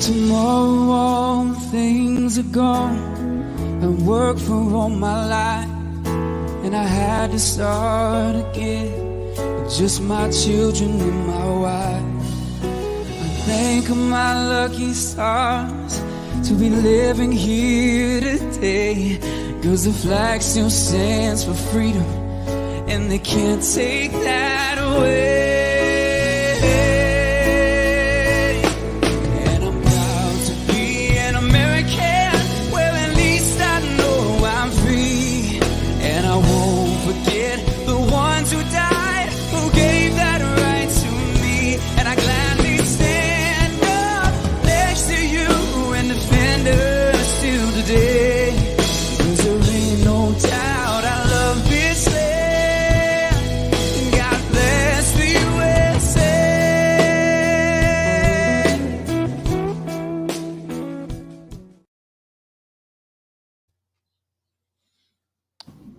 Tomorrow all things are gone. I worked for all my life, and I had to start again with just my children and my wife. I thank my lucky stars to be living here today, 'cause the flag still stands for freedom, and they can't take that away.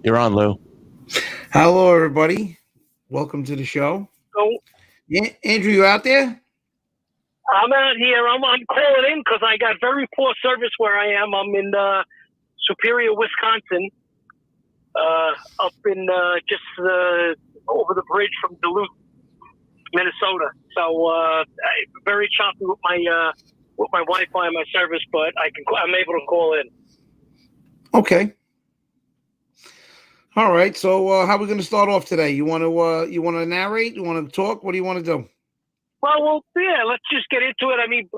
You're on, Lou. Hello, everybody. Welcome to the show. Oh, Andrew, you out there? I'm out here. I'm calling in because I got very poor service where I am. I'm in Superior, Wisconsin, up in just over the bridge from Duluth, Minnesota. So very choppy with my Wi-Fi and my service, but I'm able to call in. Okay. All right. So how are we going to start off today? You want to narrate? You want to talk? What do you want to do? Well, yeah. Let's just get into it. I mean,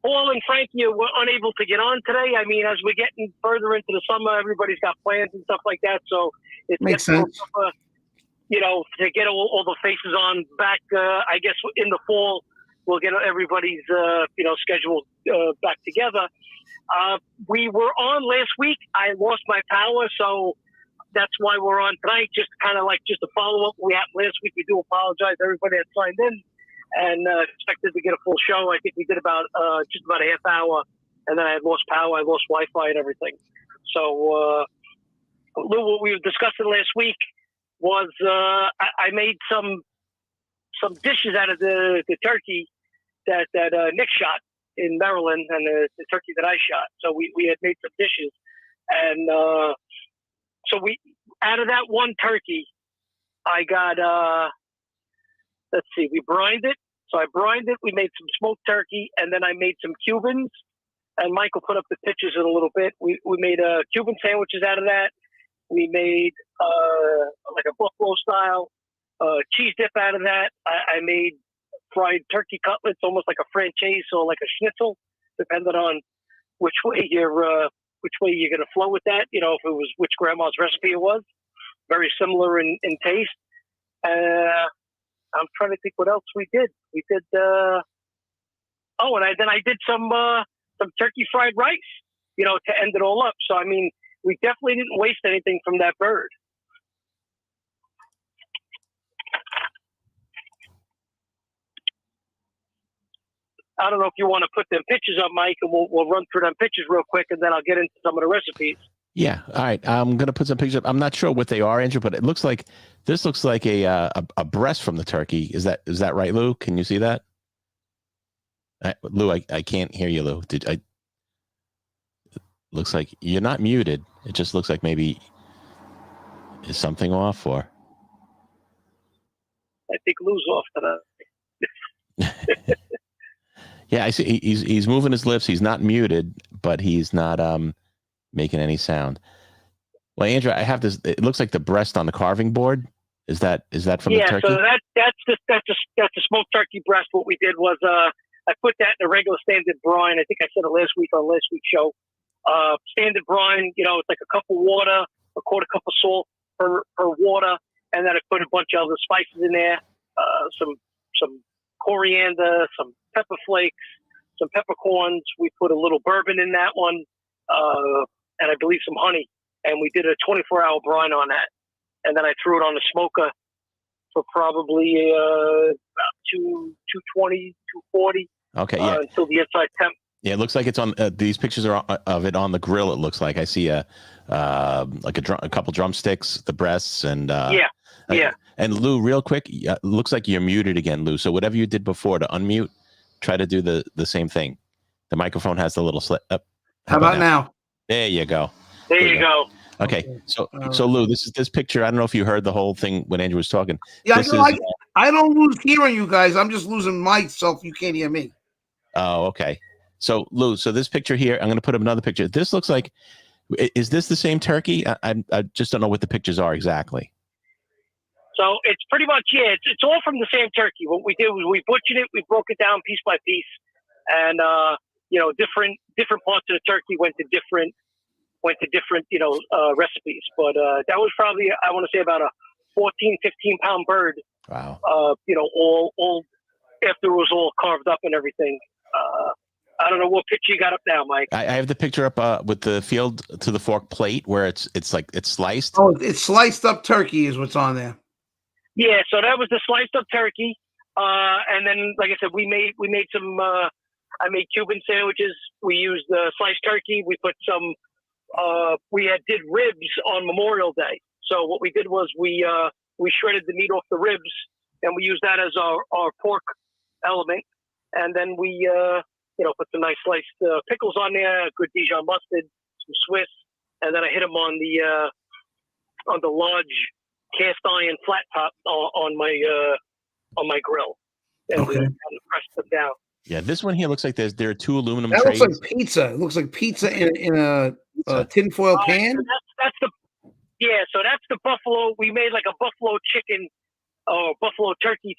Paul and Frankie were unable to get on today. I mean, as we're getting further into the summer, everybody's got plans and stuff like that. So it makes sense. To get all the faces on back. I guess in the fall we'll get everybody's schedule back together. We were on last week. I lost my power, so that's why we're on tonight. Just to follow up. We happened last week. We do apologize to everybody that signed in and expected to get a full show. I think we did about just about a half hour, and then I had lost power. I lost Wi-Fi and everything. So, Lou, what we were discussing last week was I made some dishes out of the turkey that Nick shot in Maryland, and the turkey that I shot. So we had made some dishes, and so we out of that one turkey, I got let's see, we brined it. So I brined it. We made some smoked turkey, and then I made some Cubans. And Michael put up the pictures in a little bit. We made Cuban sandwiches out of that. We made like a buffalo style cheese dip out of that. I made fried turkey cutlets, almost like a franchise or like a schnitzel, depending on which way you're going to flow with that. If it was which grandma's recipe it was. Very similar in taste. I'm trying to think what else we did. We did and I did some turkey fried rice, to end it all up. So I mean, we definitely didn't waste anything from that bird. I don't know if you want to put them pictures up, Mike, and we'll run through them pictures real quick, and then I'll get into some of the recipes. Yeah. All right. I'm going to put some pictures up. I'm not sure what they are, Andrew, but it looks like this looks like a breast from the turkey. Is that right, Lou? Can you see that? Lou, I can't hear you, Lou. Looks like you're not muted. It just looks like maybe is something off, or I think Lou's off today. Yeah, I see. He's moving his lips. He's not muted, but he's not making any sound. Well, Andrew, I have this. It looks like the breast on the carving board. Is that from the turkey? Yeah, so that's a smoked turkey breast. What we did was I put that in a regular standard brine. I think I said it last week on last week's show. Standard brine, it's like a cup of water, a quarter cup of salt per water, and then I put a bunch of other spices in there, some coriander, some pepper flakes, some peppercorns. We put a little bourbon in that one, and I believe some honey. And we did a 24-hour brine on that. And then I threw it on the smoker for probably about 220, 240. Okay, yeah. Until the inside temp. Yeah, it looks like it's on. These pictures are of it on the grill. It looks like I see a couple drumsticks, the breasts, and yeah. And Lou, real quick, looks like you're muted again, Lou. So whatever you did before to unmute, try to do the same thing. The microphone has the little slit up. How about now? There you go. There you go. Okay. So Lou, this picture. I don't know if you heard the whole thing when Andrew was talking. Yeah, this I don't lose hearing you guys. I'm just losing myself. You can't hear me. Oh, okay. So Lou, this picture here, I'm going to put up another picture. This looks like, is this the same turkey? I just don't know what the pictures are exactly. So it's pretty much, it's all from the same turkey. What we did was we butchered it, we broke it down piece by piece, and different parts of the turkey went to different recipes. But that was probably, I want to say, about a 14, 15 pound bird. Wow. All after it was all carved up and everything. I don't know what picture you got up now, Mike. I have the picture up with the field to the fork plate where it's sliced. Oh, it's sliced up turkey is what's on there. Yeah, so that was the sliced up turkey, and then, like I said, we made some. I made Cuban sandwiches. We used the sliced turkey. We put some. Did ribs on Memorial Day. So what we did was we shredded the meat off the ribs, and we used that as our pork element, and then we put some nice sliced pickles on there, good Dijon mustard, some Swiss, and then I hit them on the large cast iron flat top on my grill, and we kind of pressed them down. Yeah, this one here looks like there are two aluminum that trays. looks like pizza. It looks like pizza in a tinfoil pan. So that's the buffalo. We made like a buffalo chicken or buffalo turkey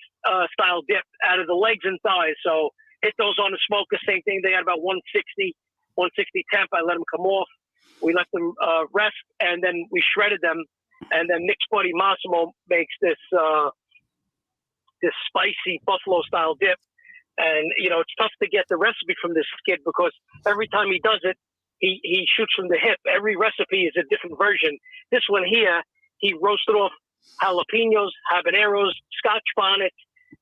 style dip out of the legs and thighs. So hit those on the smoker. Same thing. They got about 160 temp. I let them come off. We let them rest, and then we shredded them. And then Nick's buddy Massimo makes this spicy buffalo style dip. And, it's tough to get the recipe from this kid because every time he does it, he shoots from the hip. Every recipe is a different version. This one here, he roasted off jalapenos, habaneros, scotch bonnets.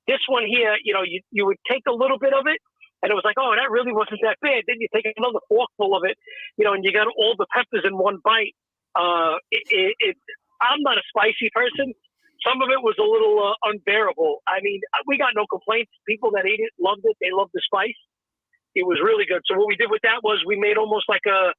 This one here, you would take a little bit of it, and it was like, oh, that really wasn't that bad. Then you take another forkful of it, and you got all the peppers in one bite. I'm not a spicy person. Some of it was a little unbearable. I mean, we got no complaints. People that ate it loved it. They loved the spice. It was really good. So what we did with that was we made almost like a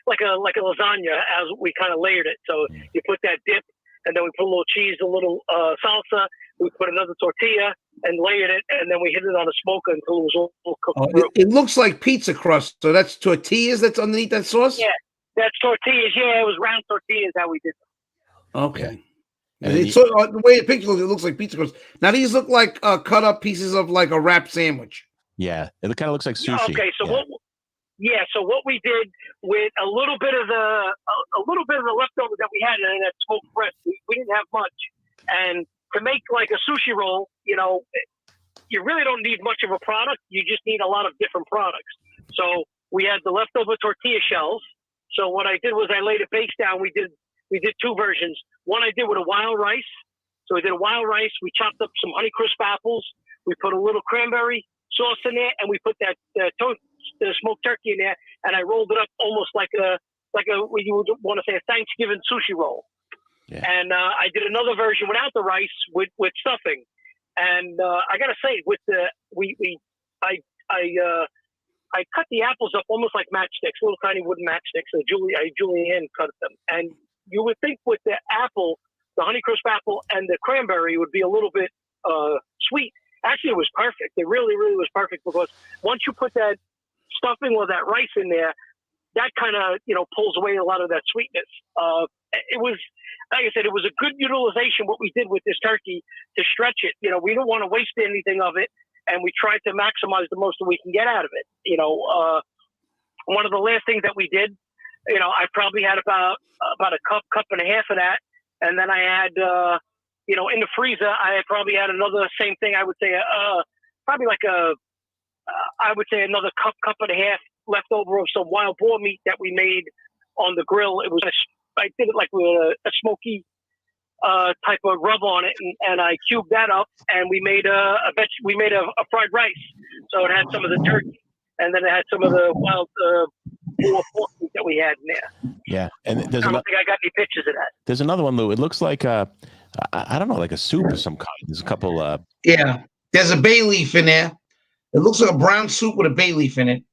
lasagna as we kind of layered it. So you put that dip, and then we put a little cheese, a little salsa. We put another tortilla and layered it, and then we hit it on a smoker until it was all cooked through. It looks like pizza crust. So that's tortillas that's underneath that sauce? Yeah, that's tortillas. Yeah, it was round tortillas how we did them. Okay. Yeah. The way the picture looks, it looks like pizza crust. Now these look like cut up pieces of like a wrap sandwich. Yeah, it kind of looks like sushi. Okay, so what we did with a little bit of the leftover that we had in that smoked breast, we didn't have much, and to make like a sushi roll, you really don't need much of a product. You just need a lot of different products. So we had the leftover tortilla shells. So what I did was I laid a base down. We did two versions. One I did with a wild rice. So we did a wild rice. We chopped up some Honeycrisp apples. We put a little cranberry sauce in there, and we put that the smoked turkey in there. And I rolled it up almost like a what you would want to say a Thanksgiving sushi roll. Yeah. And I did another version without the rice with stuffing. And I gotta say, with the I cut the apples up almost like matchsticks, little tiny wooden matchsticks. So Julianne cut them, and you would think with the apple, the Honeycrisp apple and the cranberry would be a little bit sweet. Actually, it was perfect. It really, really was perfect because once you put that stuffing or that rice in there, that kind of pulls away a lot of that sweetness. It was, like I said, it was a good utilization what we did with this turkey to stretch it. We don't want to waste anything of it, and we tried to maximize the most that we can get out of it. One of the last things that we did, I probably had about a cup and a half of that, and then I had, in the freezer, I had probably had another same thing. I would say, probably like another cup and a half left over of some wild boar meat that we made on the grill. I did it like with a smoky type of rub on it, and I cubed that up, and we made a fried rice. So it had some of the turkey, and then it had some of the wild boar pork meat that we had in there. Yeah, and I don't think I got any pictures of that. There's another one, Lou. It looks like I don't know, like a soup of some kind. There's a couple. Yeah, there's a bay leaf in there. It looks like a brown soup with a bay leaf in it.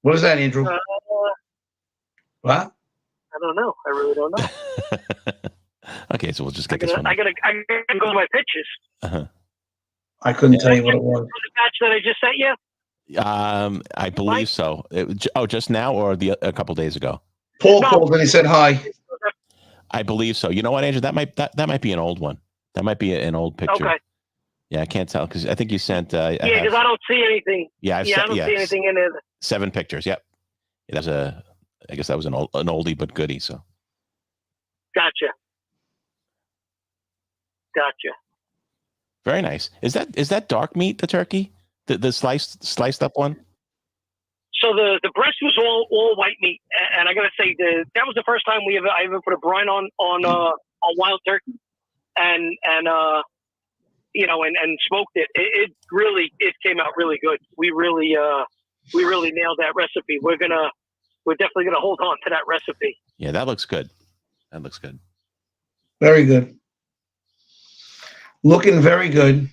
What is that, Andrew? What? I don't know. I really don't know. Okay, so we'll just get this one. I gotta go to my pictures. Uh-huh. I couldn't tell you what it was. The batch that I just sent you? I believe so. Just now or a couple days ago? Paul called and he said hi. I believe so. You know what, Andrew? That might be an old one. That might be an old picture. Okay. Yeah, I can't tell because I think you sent. Yeah, because I don't see anything. Yeah, I don't see anything in there. 7 pictures. Yep. Yeah, I guess that was an oldie but goodie. So. Gotcha. Very nice. Is that dark meat, the turkey, the sliced up one? So the breast was all white meat, and I gotta say that was the first time I ever put a brine on wild turkey, and smoked it. It really came out really good. We really nailed that recipe. We're definitely gonna hold on to that recipe. Yeah, that looks good. Very good. Looking very good.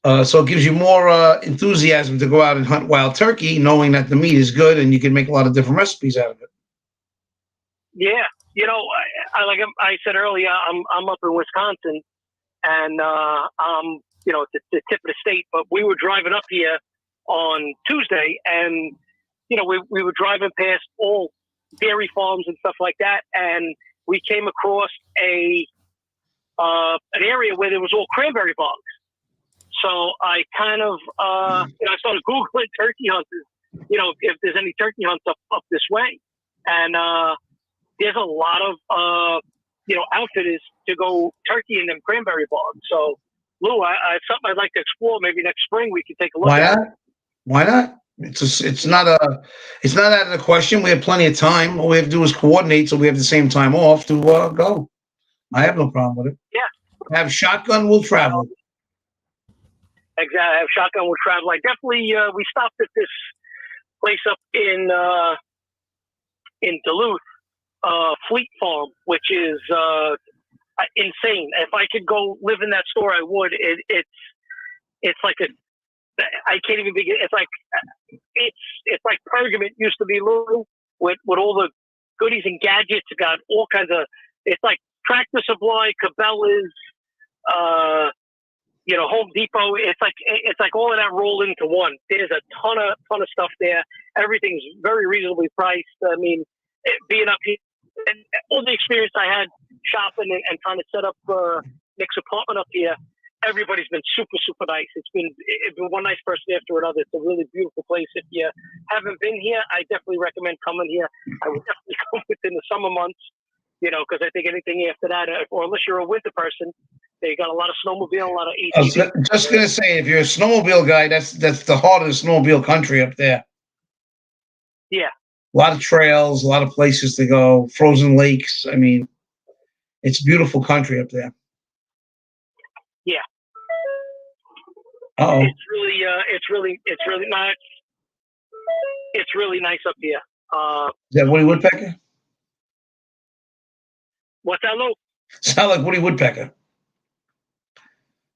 So it gives you more enthusiasm to go out and hunt wild turkey, knowing that the meat is good and you can make a lot of different recipes out of it. Yeah, like I said earlier, I'm up in Wisconsin, and I'm at the tip of the state. But we were driving up here on Tuesday, and we were driving past all dairy farms and stuff like that, and we came across an area where there was all cranberry bogs. So I kind of, I started Googling turkey hunters, if there's any turkey hunts up this way. And there's a lot of, outfitters to go turkey in them cranberry bogs. So, Lou, it's something I'd like to explore. Maybe next spring we can take a look at it. Why not? It's not out of the question. We have plenty of time. All we have to do is coordinate so we have the same time off to go. I have no problem with it. Yeah. Have shotgun, we'll travel. Exactly. I have shotgun, we'll travel. I definitely, we stopped at this place up in Duluth, Fleet Farm, which is insane. If I could go live in that store, I would. It's like I can't even begin. It's like Pergament used to be, Lou, with all the goodies and gadgets. It got all kinds of. It's like Tractor Supply, Cabela's, Home Depot. It's like all of that rolled into one. There's a ton of stuff there. Everything's very reasonably priced. I mean, being up here and all the experience I had shopping and trying to set up Nick's apartment up here. Everybody's been super, super nice. It's been one nice person after another. It's a really beautiful place. If you haven't been here, I definitely recommend coming here. I would definitely come within the summer months, because I think anything after that, or unless you're a winter person, they got a lot of snowmobile, a lot of ATV. I was just going to say, if you're a snowmobile guy, that's the heart of the snowmobile country up there. Yeah. A lot of trails, a lot of places to go, frozen lakes. I mean, it's beautiful country up there. Yeah. Uh-oh. It's really nice. It's really nice up here. Is that Woody Woodpecker? What's that, Lou? Sound like Woody Woodpecker.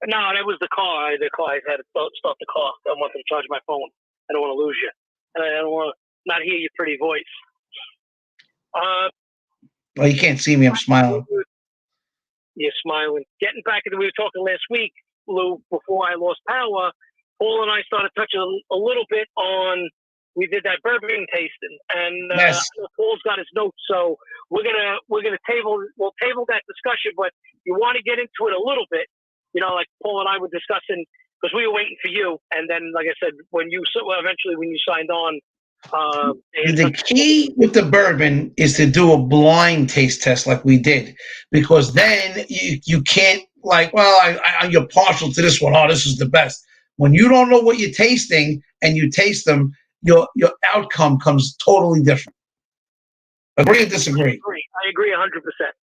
No, that was the car. I had to stop the car. I wanted to charge my phone. I don't want to lose you. And I don't want to not hear your pretty voice. Well, you can't see me. I'm smiling. You're smiling. Getting back into, we were talking last week, Lou, before I lost power. Paul and I started touching a little bit on. We did that bourbon tasting, and yes. Paul's got his notes, so we'll table that discussion. But you want to get into it a little bit, like Paul and I were discussing, because we were waiting for you, and then, like I said, eventually when you signed on. The key with the bourbon is to do a blind taste test like we did, because then you can't you're partial to this one. Oh, this is the best. When you don't know what you're tasting and you taste them, your outcome comes totally different. Agree or disagree? I agree 100%.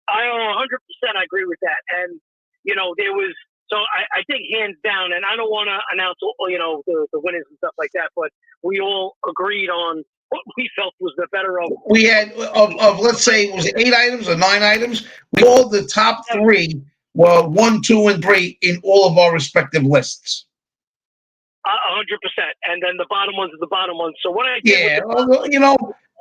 I 100% agree with that. And there was. So I think hands down, and I don't want to announce, the winners and stuff like that, but we all agreed on what we felt was the better of. We had of let's say, was it 8 items or 9 items? We all the top 3 were 1, 2, and 3 in all of our respective lists. 100%. And then the bottom ones are the bottom ones. So what I did Yeah, well, you know,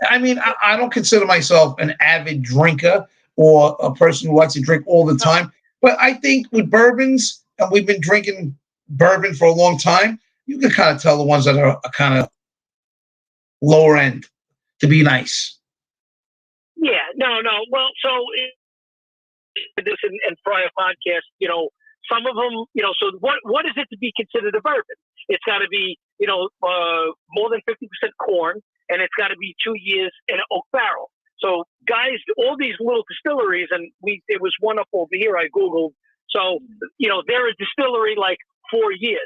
I mean, I don't consider myself an avid drinker or a person who likes to drink all the time. But I think with bourbons, and we've been drinking bourbon for a long time, you can kind of tell the ones that are kind of lower end to be nice. Yeah, no. Well, so this and prior podcast, some of them, so what is it to be considered a bourbon? It's got to be, more than 50% corn, and it's got to be 2 years in an oak barrel. So guys, all these little distilleries, and there was one up over here I Googled. So, they're a distillery like 4 years.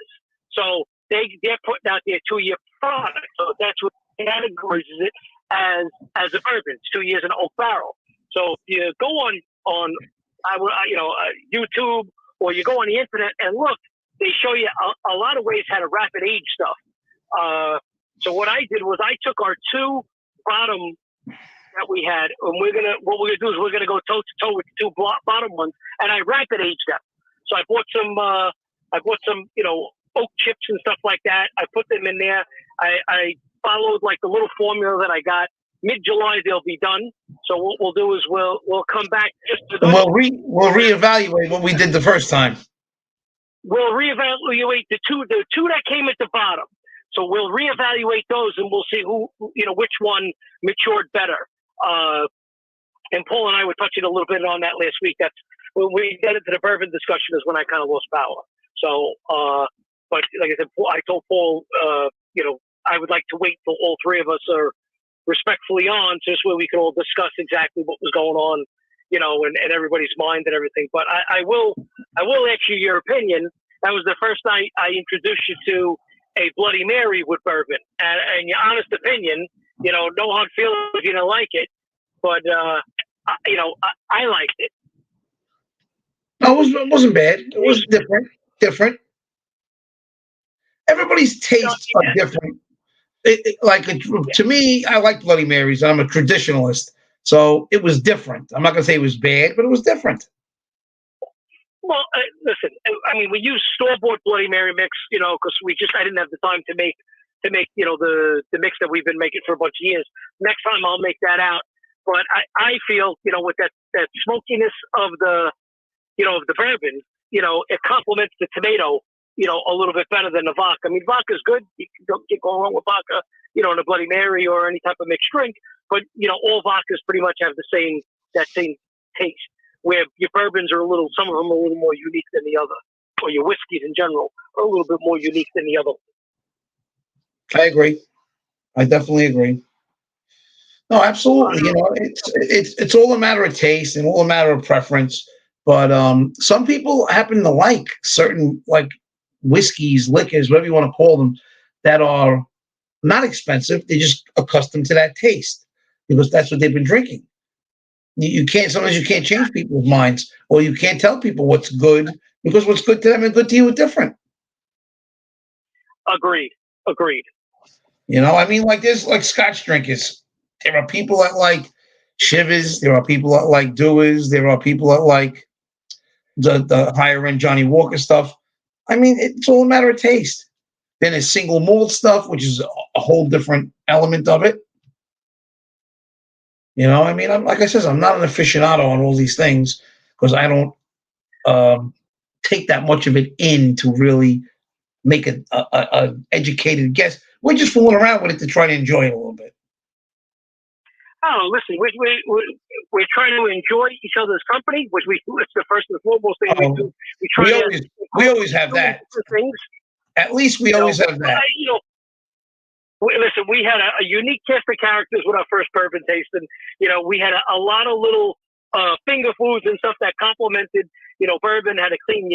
So they're putting out their 2 year product. So that's what categorizes it as a bourbon. It's 2 years in an oak barrel. So if you go on YouTube, or you go on the internet and look, they show you a lot of ways how to rapid age stuff. So what I did was I took our two bottom that we had, and what we're gonna do is we're gonna go toe to toe with the two bottom ones, and I rapid aged them. So I bought some oak chips and stuff like that. I put them in there. I followed like the little formula that I got. Mid-July they'll be done. So what we'll do is we'll come back just to and we'll reevaluate what we did the first time. We'll reevaluate the two that came at the bottom. So we'll reevaluate those, and we'll see which one matured better. And Paul and I were touching a little bit on that last week. That's when we got into the bourbon discussion is when I kind of lost power. So, but like I said, I told Paul, I would like to wait till all three of us are respectfully on, just where we could all discuss exactly what was going on, and everybody's mind and everything. But I will ask you your opinion. That was the first night I introduced you to a Bloody Mary with bourbon, and your honest opinion. No hard feelings if you don't like it, but I liked it. No, it wasn't bad. It was different. Everybody's tastes are different. To me, I like Bloody Marys. I'm a traditionalist, so it was different. I'm not gonna say it was bad, but it was different. Well, listen. I mean, we use store-bought Bloody Mary mix, because I didn't have the time to make the mix that we've been making for a bunch of years. Next time I'll make that out. But I feel, with that smokiness of the bourbon, it complements the tomato, a little bit better than the vodka. I mean, vodka's good. You don't get going wrong with vodka, in a Bloody Mary or any type of mixed drink. But, all vodkas pretty much have that same taste, where your bourbons are some of them are a little more unique than the other, or your whiskeys in general are a little bit more unique than the other. I agree. I definitely agree. No, absolutely. It's all a matter of taste and all a matter of preference. But some people happen to like certain whiskeys, liquors, whatever you want to call them, that are not expensive. They're just accustomed to that taste because that's what they've been drinking. Sometimes you can't change people's minds, or you can't tell people what's good, because what's good to them and good to you is different. Agreed. There's Scotch drinkers. There are people that like Shivers. There are people that like Dewar's. There are people that like the higher end Johnny Walker stuff. I mean, it's all a matter of taste. Then there's single malt stuff, which is a whole different element of it. Like I said, I'm not an aficionado on all these things because I don't take that much of it in to really make an educated guess. We're just fooling around with it to try to enjoy it a little bit. Oh, listen, we're trying to enjoy each other's company, which it's the first and foremost thing we do. We always have that. Things. At least we always have that. Listen, we had a unique cast of characters with our first bourbon taste, and we had a lot of little finger foods and stuff that complemented. Bourbon had to clean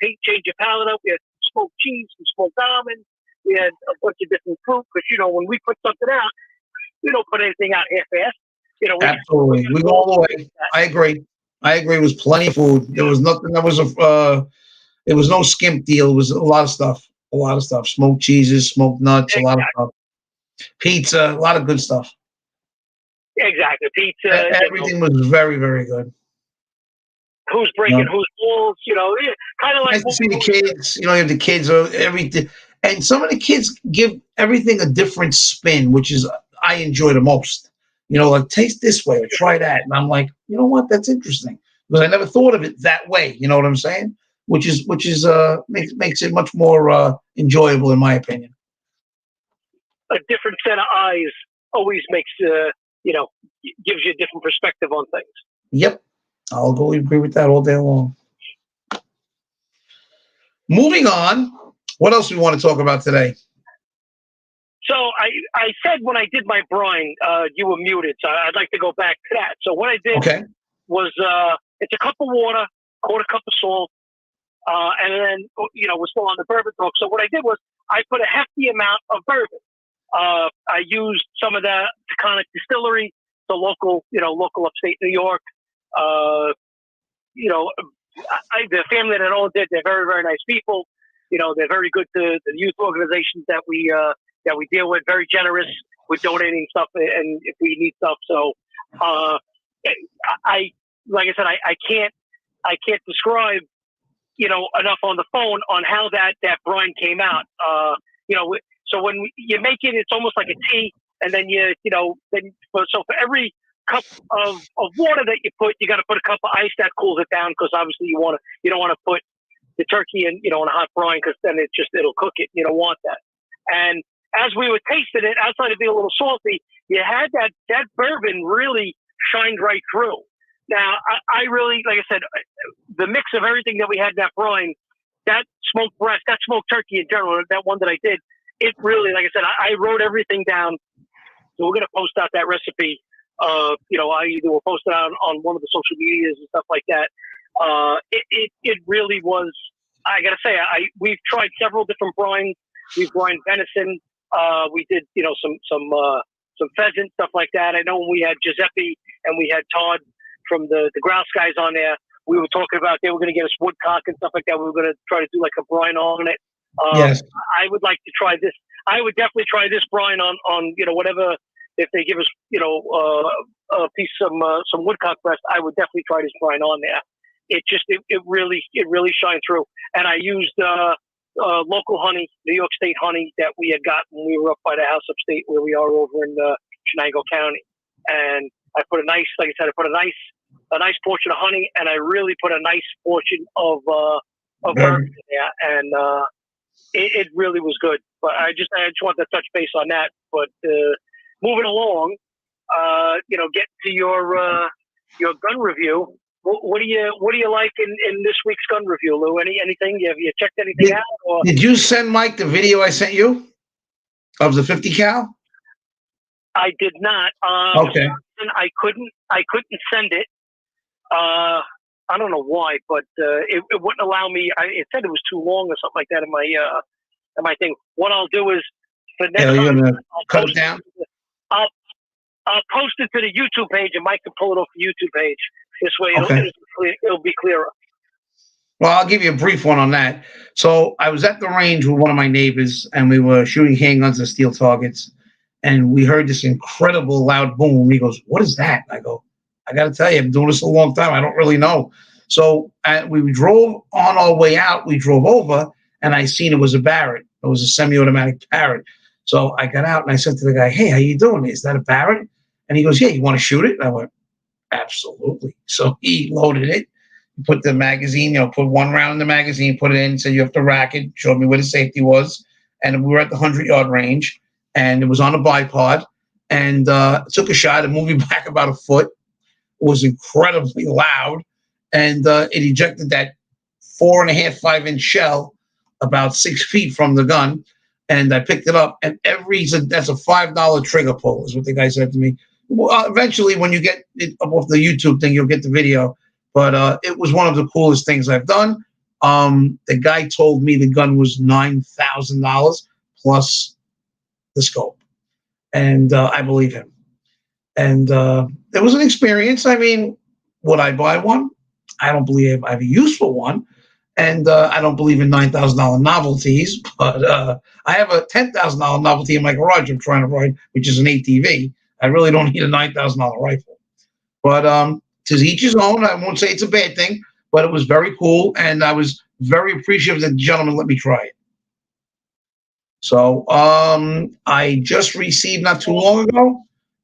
change your palate up. We had smoked cheese and smoked almonds. We had a bunch of different fruit because when we put something out, we don't put anything out half-assed. Absolutely, we go all the way. I agree. It was plenty of food. There was nothing that was it was no skimp deal. It was a lot of stuff. Smoked cheeses, smoked nuts, exactly. A lot of stuff. Pizza, a lot of good stuff. Exactly. Pizza. Everything was very, very good. Who's breaking whose balls? Kind of like nice to see the kids. You have the kids. And some of the kids give everything a different spin, which is I enjoy the most. Like taste this way or try that. And I'm like, you know what? That's interesting because I never thought of it that way. You know what I'm saying? Which is makes it much more enjoyable in my opinion. A different set of eyes always makes gives you a different perspective on things. Yep, I'll go agree with that all day long. Moving on, what else we want to talk about today? So I said when I did my brine, you were muted, so I'd like to go back to that. So what I did was it's a cup of water, quarter cup of salt, and then we're still on the bourbon talk. So what I did was I put a hefty amount of bourbon. I used some of the Taconic Distillery, the local upstate New York. The family that owned it, they're very, very nice people. They're very good to the youth organizations that we deal with, very generous with donating stuff and if we need stuff. So, like I said, I can't describe, enough on the phone on how that brine came out. So when you make it, it's almost like a tea. And then so for every cup of water that you put, you got to put a cup of ice that cools it down. Cause obviously you don't want to put the turkey in a hot brine, cause then it'll cook it. You don't want that. And as we were tasting it, outside of being a little salty, you had that bourbon really shined right through. Now, I really, like I said, the mix of everything that we had in that brine, that smoked breast, that smoked turkey in general, that one that I did, it really, like I said, I wrote everything down. So we're going to post out that recipe. I either will post it on one of the social medias and stuff like that. It really was, I got to say, we've tried several different brines. We've brined venison. We did, some pheasant, stuff like that. I know when we had Giuseppe and we had Todd from the Grouse guys on there, we were talking about they were going to get us woodcock and stuff like that. We were going to try to do like a brine on it. Yes. I would like to try this. I would definitely try this brine on whatever, if they give us, a piece of some woodcock breast, I would definitely try this brine on there. It really shined through. And I used, local honey, New York State honey that we had gotten when we were up by the house upstate where we are over in Chenango County. And I put a nice portion of honey, and I really put a nice portion of bourbon in there, and it really was good. But I just want to touch base on that. But moving along, get to your gun review. What do you like in this week's gun review, Lou? Anything? Have you checked anything out? Or? Did you send Mike the video I sent you of the 50 cal? I did not. Okay. I couldn't send it. I don't know why, but it wouldn't allow me. It said it was too long or something like that in my thing. What I'll do is for next time, you're gonna cut it down. I'll post it to the YouTube page, and Mike can pull it off the YouTube page. This way, it'll be clearer. Well, I'll give you a brief one on that. So I was at the range with one of my neighbors, and we were shooting handguns at steel targets, and we heard this incredible loud boom. He goes, "What is that?" I go, "I got to tell you, I've been doing this a long time. I don't really know." So we drove on our way out. We drove over, and I seen it was a Barrett. It was a semi-automatic Barrett. So I got out, and I said to the guy, "Hey, how you doing? Is that a Barrett?" And he goes, "Yeah, you want to shoot it?" And I went, "Absolutely." So he loaded it, put the magazine, put one round in the magazine, put it in, said you have to rack it, showed me where the safety was. And we were at the 100-yard range, and it was on a bipod, and took a shot and moved me back about a foot. It was incredibly loud, and it ejected that 4.5, 5-inch shell about 6 feet from the gun. And I picked it up, and that's a $5 trigger pull, is what the guy said to me. Well, eventually, when you get it up off the YouTube thing, you'll get the video. But it was one of the coolest things I've done. The guy told me the gun was $9,000 plus the scope, and I believe him. And it was an experience. I mean, would I buy one? I don't believe I have a use for one, and I don't believe in $9,000 novelties. But I have a $10,000 novelty in my garage I'm trying to ride, which is an ATV. I really don't need a $9,000 rifle. But to each his own. I won't say it's a bad thing, but it was very cool, and I was very appreciative that the gentleman let me try it. So I just received not too long ago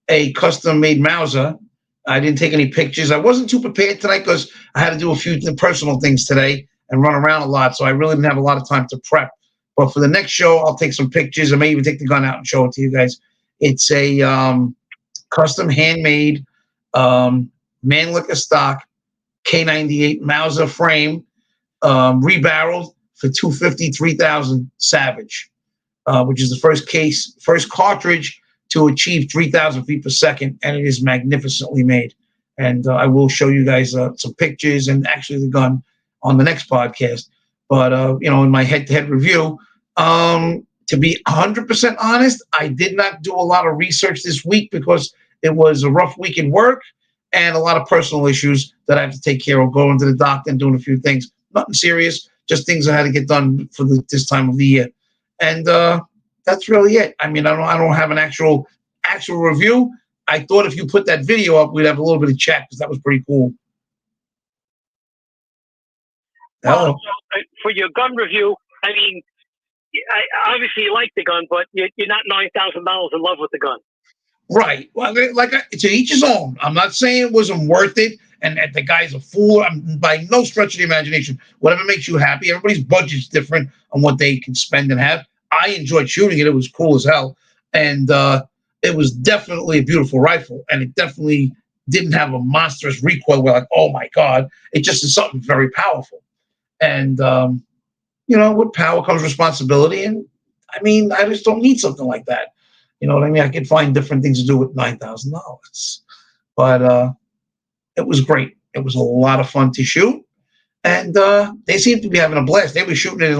a custom made Mauser. I didn't take any pictures. I wasn't too prepared tonight because I had to do a few personal things today and run around a lot. So I really didn't have a lot of time to prep. But for the next show, I'll take some pictures. I may even take the gun out and show it to you guys. It's a custom handmade Mannlicher stock K98 Mauser frame, rebarreled for 250, 3000 Savage, which is the first cartridge to achieve 3,000 feet per second, and it is magnificently made. And I will show you guys some pictures and actually the gun on the next podcast. But in my head-to-head review, to be 100% honest, I did not do a lot of research this week because it was a rough week in work and a lot of personal issues that I have to take care of, going to the doctor and doing a few things. Nothing serious, just things I had to get done for this time of the year. And that's really it. I mean, I don't have an actual review. I thought if you put that video up, we'd have a little bit of chat because that was pretty cool. Well, for your gun review, I mean, obviously you like the gun, but you're not $9,000 in love with the gun. Right. Well, to each his own. I'm not saying it wasn't worth it, and the guy's a fool. I'm by no stretch of the imagination. Whatever makes you happy. Everybody's budget's different on what they can spend and have. I enjoyed shooting it. It was cool as hell, and it was definitely a beautiful rifle, and it definitely didn't have a monstrous recoil. Where like, oh my god, it just is something very powerful. And with power comes responsibility, and I mean, I just don't need something like that. You know what I mean? I could find different things to do with $9,000. But it was great. It was a lot of fun to shoot. And they seemed to be having a blast. They were shooting it in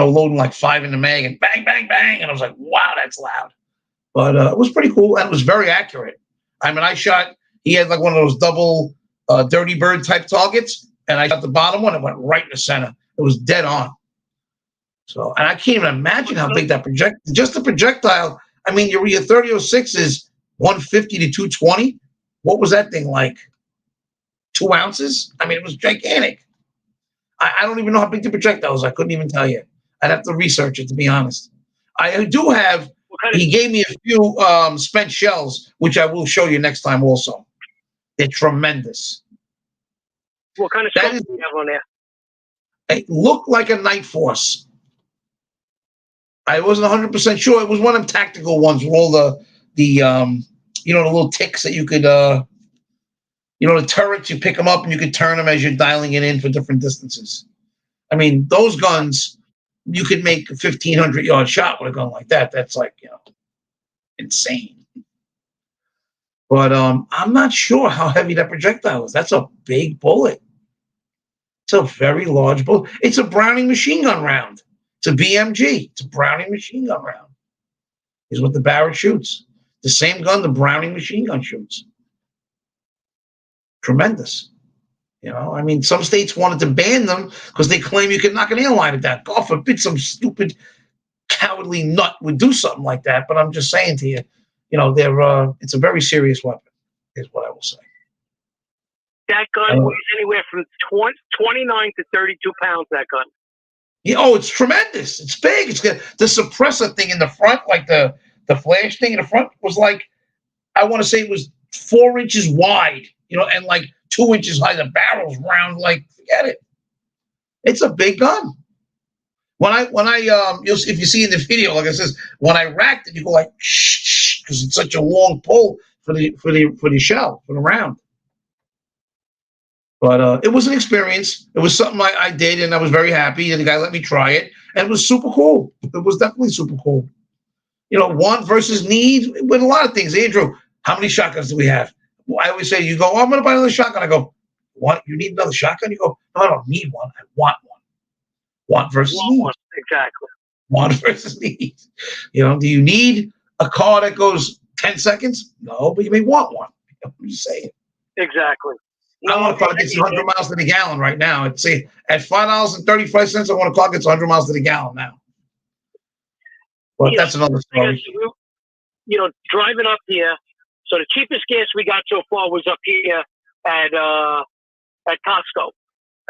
loading like 5 in the mag and bang, bang, bang. And I was like, wow, that's loud. But it was pretty cool. And it was very accurate. I mean, he had like one of those double Dirty Bird type targets. And I shot the bottom one. It went right in the center. It was dead on. So, and I can't even imagine how big just the projectile. I mean, your 30-06 is 150 to 220. What was that thing like? 2 ounces? I mean, it was gigantic. I don't even know how big the projectile was. I couldn't even tell you. I'd have to research it, to be honest. I do have, he gave me a few spent shells, which I will show you next time also. They're tremendous. What kind of scope do you have on there? It looked like a Night Force. I wasn't 100% sure. It was one of them tactical ones with all the little ticks that you could, the turrets, you pick them up and you could turn them as you're dialing it in for different distances. I mean, those guns, you could make a 1,500-yard shot with a gun like that. That's like, insane. But I'm not sure how heavy that projectile is. That's a big bullet. It's a very large bullet. It's a Browning machine gun round. It's a BMG. It's a Browning machine gun round. Is what the Barrett shoots. The same gun the Browning machine gun shoots. Tremendous. I mean, some states wanted to ban them because they claim you can knock an airliner down. God forbid some stupid, cowardly nut would do something like that. But I'm just saying to you, it's a very serious weapon, is what I will say. That gun weighs anywhere from 29 to 32 pounds, that gun. It's tremendous. It's big. It's got the suppressor thing in the front, like the flash thing in the front was like, I want to say it was 4 inches wide, and like 2 inches high. The barrel's round, like forget it. It's a big gun. When I if you see in the video, like I says, when I racked it, you go like shh, because it's such a long pull for the shell for the round. But it was an experience. It was something I did, and I was very happy. And the guy let me try it, and it was super cool. It was definitely super cool. Want versus need with a lot of things. Andrew, how many shotguns do we have? Well, I always say, you go, I'm going to buy another shotgun. I go, what? You need another shotgun? You go, no, I don't need one. I want one. Want versus need. Exactly. Want versus need. Do you need a car that goes 10 seconds? No, but you may want one. I'm just saying. Exactly. I want a car that gets 100 miles to the gallon right now. At $5.35, I want a car that gets 100 miles to the gallon now. But that's another story. Driving up here, so the cheapest gas we got so far was up here at Costco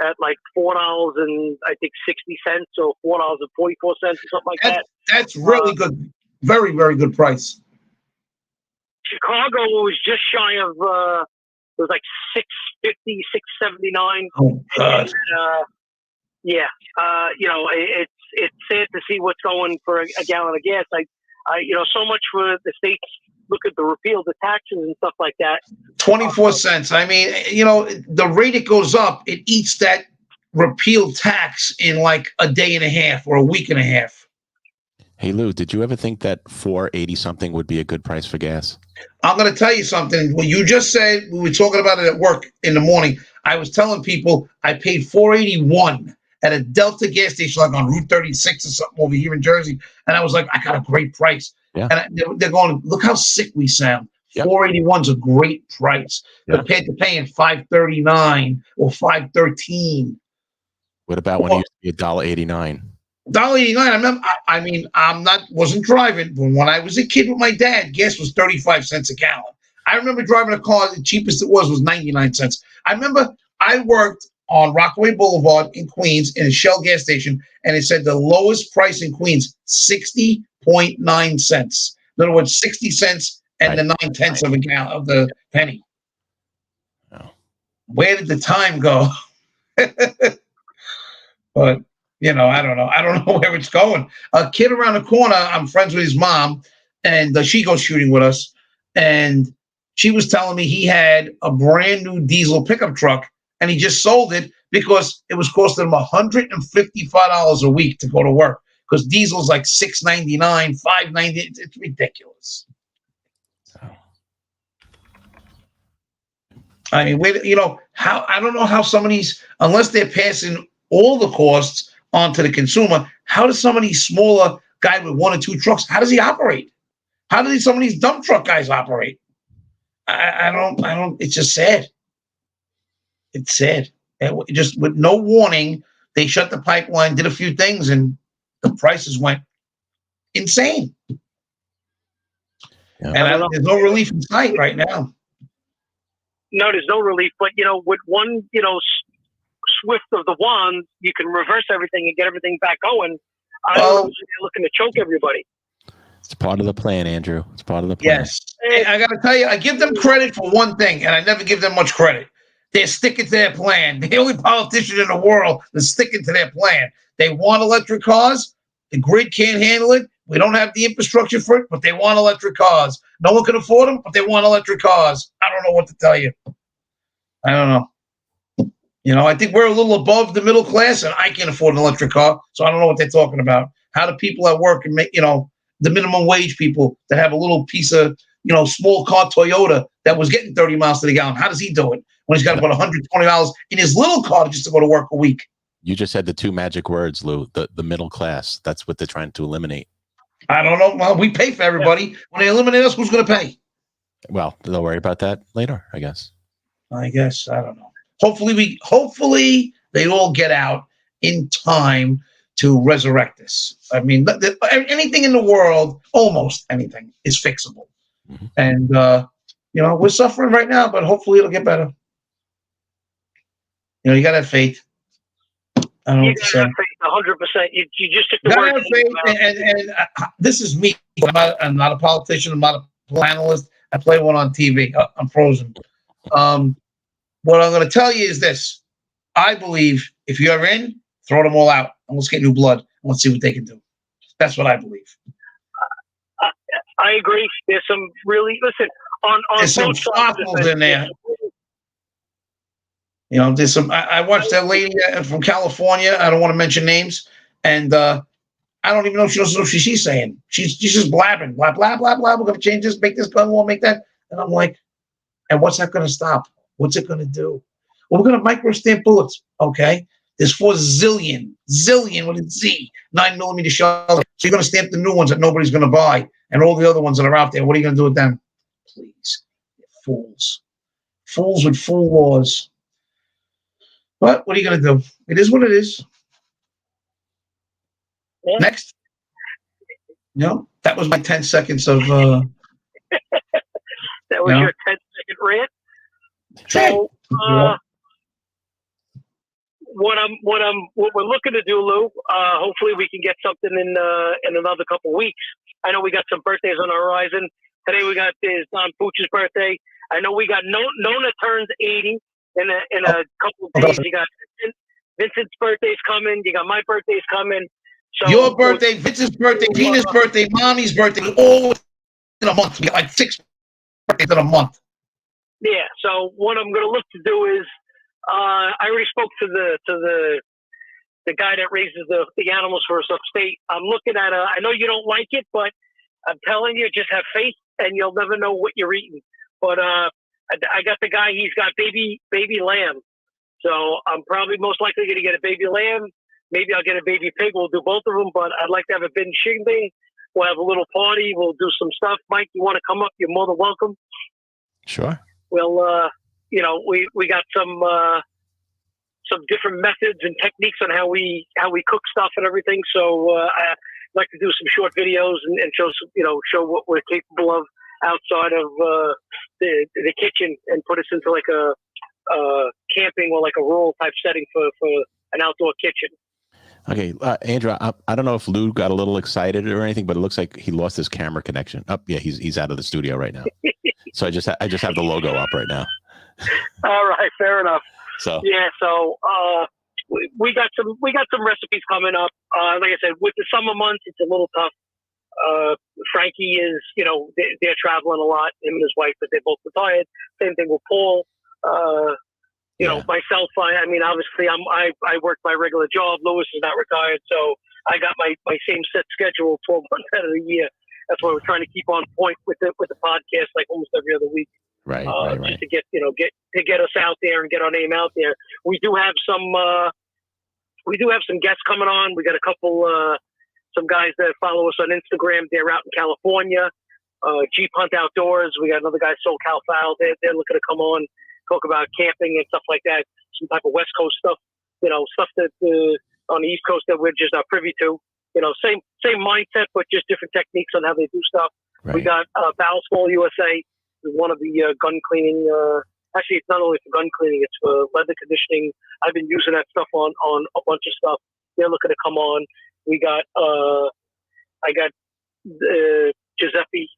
at like $4 and I think 60 cents or $4.44 or something like that. That's really good. Very, very good price. Chicago was just shy of it was like 650, 679. Oh God. And, yeah, it's sad to see what's going for a gallon of gas. So much for the states. Look at the repeal, the taxes and stuff like that. 24 cents. I mean, the rate it goes up, it eats that repeal tax in like a day and a half or a week and a half. Hey Lou, did you ever think that 480 something would be a good price for gas? I'm going to tell you something. What you just said, we were talking about it at work in the morning. I was telling people I paid $4.81 at a Delta gas station, like on Route 36 or something over here in Jersey, and I was like, I got a great price. Yeah. And they're going, look how sick we sound. Yep. $4.81 is a great price compared to paying $5.39 or $5.13. What about when it used to be $1.89? $1.89. I wasn't driving, but when I was a kid with my dad, gas was 35 cents a gallon. I remember driving a car, the cheapest it was 99 cents. I remember I worked on Rockaway Boulevard in Queens in a Shell gas station, and it said the lowest price in Queens, 60.9 cents. In other words, 60 cents and the 9/10 of a gallon of the penny. Oh. Where did the time go? But I don't know. I don't know where it's going. A kid around the corner, I'm friends with his mom, and she goes shooting with us. And she was telling me he had a brand new diesel pickup truck, and he just sold it because it was costing him $155 a week to go to work. Because diesel's like $6.99, $5.90. It's ridiculous. I mean, how I don't know how some of these, unless they're passing all the costs onto the consumer, how does some of these smaller guy with one or two trucks, how does he operate? How do some of these dump truck guys operate? I don't, it's just sad. It's sad. Just with no warning, they shut the pipeline, did a few things, and the prices went insane. Yeah. And there's no relief in sight right now. No, there's no relief. But, with one, swift of the wand, you can reverse everything and get everything back going. I don't know if they're looking to choke everybody. It's part of the plan, Andrew. It's part of the plan. Yes. Hey, I got to tell you, I give them credit for one thing, and I never give them much credit. They're sticking to their plan. The only politician in the world that's sticking to their plan. They want electric cars. The grid can't handle it. We don't have the infrastructure for it, but they want electric cars. No one can afford them, but they want electric cars. I don't know what to tell you. I don't know. I think we're a little above the middle class, and I can't afford an electric car, so I don't know what they're talking about. How do people at work and make, the minimum wage people that have a little piece of, small car Toyota that was getting 30 miles to the gallon, how does he do it when he's got about $120 in his little car just to go to work a week? You just said the two magic words, Lou, the middle class. That's what they're trying to eliminate. I don't know. Well, we pay for everybody. When they eliminate us, who's going to pay? Well, they'll worry about that later, I guess. I don't know. Hopefully they all get out in time to resurrect this. I mean, anything in the world, almost anything, is fixable. Mm-hmm. And, we're suffering right now, but hopefully it'll get better. You got to have faith. I don't know what to say. 100%. You just took the word. And this is me. I'm not a politician. I'm not a analyst. I play one on TV. I'm frozen. What I'm going to tell you is this. I believe if you're in, throw them all out and let's get new blood and let's see what they can do. That's what I believe. I agree. There's some really, listen, there's some fossils in there. There's some, I watched that lady from California. I don't want to mention names. And I don't even know if she knows what she's saying. She's just blabbing, blah, blah, blah, blah. We're going to change this, make this gun law, make that. And I'm like, and what's that going to stop? What's it going to do? Well, we're going to microstamp bullets. Okay. There's 4 zillion with a Z, 9mm shells. So you're going to stamp the new ones that nobody's going to buy. And all the other ones that are out there, what are you going to do with them? Please. Fools. Fools with fool laws. But what are you going to do? It is what it is. Yeah. Next. That was my 10 seconds of... that was your 10-second rant? So, what we're looking to do, Lou. Hopefully, we can get something in another couple of weeks. I know we got some birthdays on the horizon. Today we got Don Pooch's birthday. I know we got Nona turns 80 in a couple of days. You got Vincent's birthday's coming. You got my birthday's coming. So your birthday, Vince's birthday, Gina's birthday, Mommy's birthday, all in a month. We got like 6 birthdays in a month. Yeah. So what I'm going to look to do is, I already spoke to the guy that raises the animals for us upstate. I'm looking at I know you don't like it, but I'm telling you, just have faith, and you'll never know what you're eating. But I got the guy. He's got baby lamb. So I'm probably most likely going to get a baby lamb. Maybe I'll get a baby pig. We'll do both of them. But I'd like to have a bin shindig. We'll have a little party. We'll do some stuff. Mike, you want to come up? You're more than welcome. Sure. Well, we got some different methods and techniques on how we cook stuff and everything. So I'd like to do some short videos and show show what we're capable of outside of the kitchen, and put us into like a camping or like a rural type setting for an outdoor kitchen. Okay, Andrew, I don't know if Lou got a little excited or anything, but it looks like he lost his camera connection. Yeah, he's out of the studio right now. So I just have the logo up right now. All right, fair enough. So yeah, so we got some recipes coming up. Like I said, with the summer months, it's a little tough. Frankie is, they're traveling a lot, him and his wife, but they're both retired. Same thing with Paul. Myself, I mean, obviously I work my regular job. Lewis is not retired, so I got my same set schedule 12 months out of the year. That's why we're trying to keep on point with the podcast, like almost every other week. Right. Just to get us out there and get our name out there. We do have some guests coming on. We got a couple some guys that follow us on Instagram. They're out in California. Jeep Hunt Outdoors. We got another guy, SoCal Foul. They're looking to come on, talk about camping and stuff like that. Some type of West Coast stuff, stuff that on the East Coast that we're just not privy to. Same mindset, but just different techniques on how they do stuff. Right. We got Ballsfall USA, one of the gun cleaning. Actually, it's not only for gun cleaning; it's for leather conditioning. I've been using that stuff on a bunch of stuff. They're looking to come on. We got I got Giuseppe,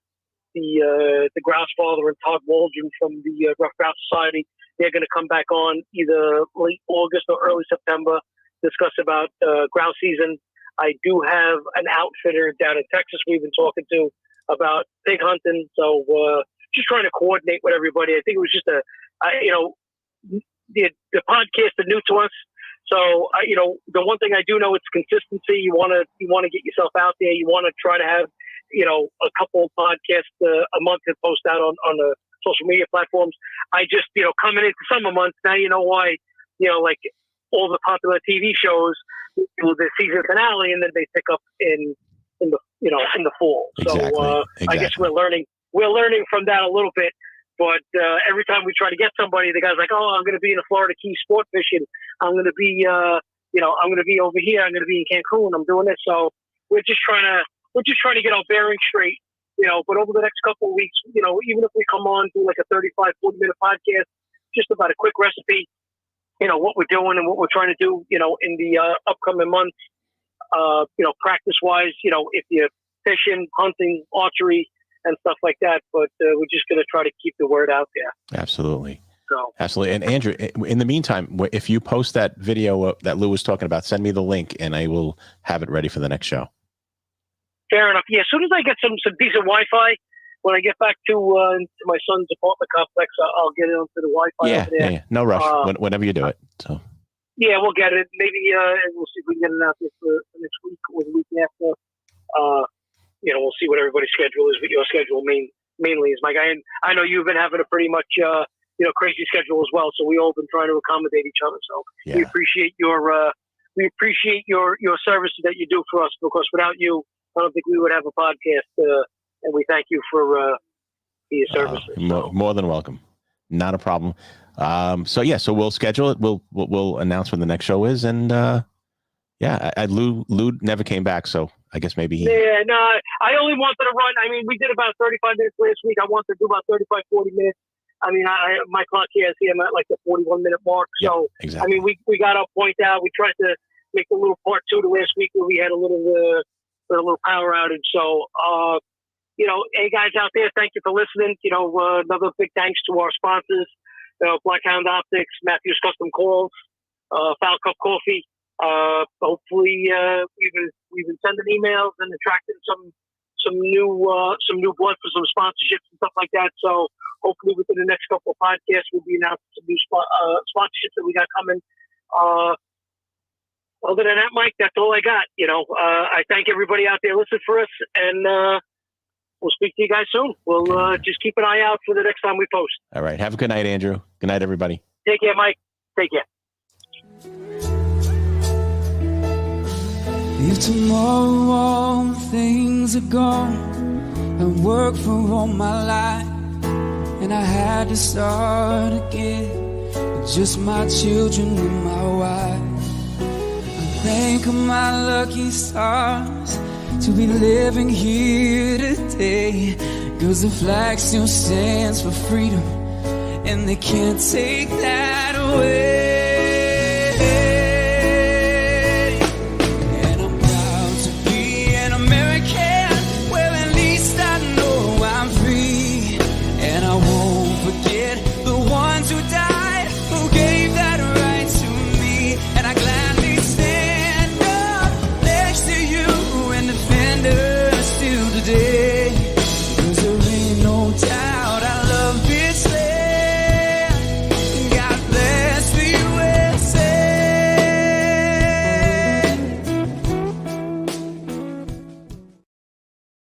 the Grouse Father, and Todd Waldron from the Rough Grouse Society. They're going to come back on either late August or early September, discuss about grouse season. I do have an outfitter down in Texas we've been talking to about pig hunting. So just trying to coordinate with everybody. I think it was just the podcast is new to us. So, the one thing I do know, it's consistency. You want to get yourself out there. You want to try to have, a couple podcasts a month to post out on the social media platforms. I just, coming into summer months, now you know why, like all the popular TV shows, the season finale, and then they pick up in the fall. Exactly. So I guess we're learning from that a little bit. But every time we try to get somebody, the guy's like, "Oh, I'm going to be in the Florida Keys sport fishing. I'm going to be, I'm going to be over here. I'm going to be in Cancun. I'm doing this." So we're just trying to get our bearings straight, But over the next couple of weeks, even if we come on do like a 35, 40-minute podcast, just about a quick recipe, what we're doing and what we're trying to do, in the upcoming months, practice wise, if you're fishing, hunting, archery, and stuff like that. But we're just going to try to keep the word out there. Absolutely. So. Absolutely. And Andrew, in the meantime, if you post that video that Lou was talking about, send me the link and I will have it ready for the next show. Fair enough. Yeah. As soon as I get some decent Wi-Fi, when I get back to my son's apartment complex, I'll get onto the Wi-Fi. Yeah. Over there. Yeah. No rush. Whenever you do it. So. Yeah, we'll get it. Maybe we'll see if we can get it out there for next week or the week after. We'll see what everybody's schedule is. But your schedule mainly is, Mike. I know you've been having a pretty much crazy schedule as well. So we all been trying to accommodate each other. So we appreciate your service that you do for us, because without you, I don't think we would have a podcast. And we thank you for your services. More than welcome. Not a problem. So we'll schedule it. We'll announce when the next show is. And Lou never came back. So I guess maybe Yeah, no, I only wanted to run. I mean, we did about 35 minutes last week. I wanted to do about 35, 40 minutes. I mean, my clock here is I'm at like the 41-minute mark. Yeah, So, exactly. I mean, we got our point out. We tried to make a little part 2 to last week where we had a little power outage. So, hey guys out there, thank you for listening. Another big thanks to our sponsors, Blackhound Optics, Matthews Custom Calls, Foul Cup Coffee. Hopefully, we've been sending emails and attracting some new blood for some sponsorships and stuff like that. So hopefully within the next couple of podcasts, we'll be announcing some new sponsorships that we got coming. Other than that, Mike, that's all I got. I thank everybody out there listening for us, and we'll speak to you guys soon. We'll just keep an eye out for the next time we post. All right. Have a good night, Andrew. Good night, everybody. Take care, Mike. Take care. If tomorrow all things are gone, I worked for all my life, and I had to start again with just my children and my wife. I thank my lucky stars to be living here today, 'cause the flag still stands for freedom, and they can't take that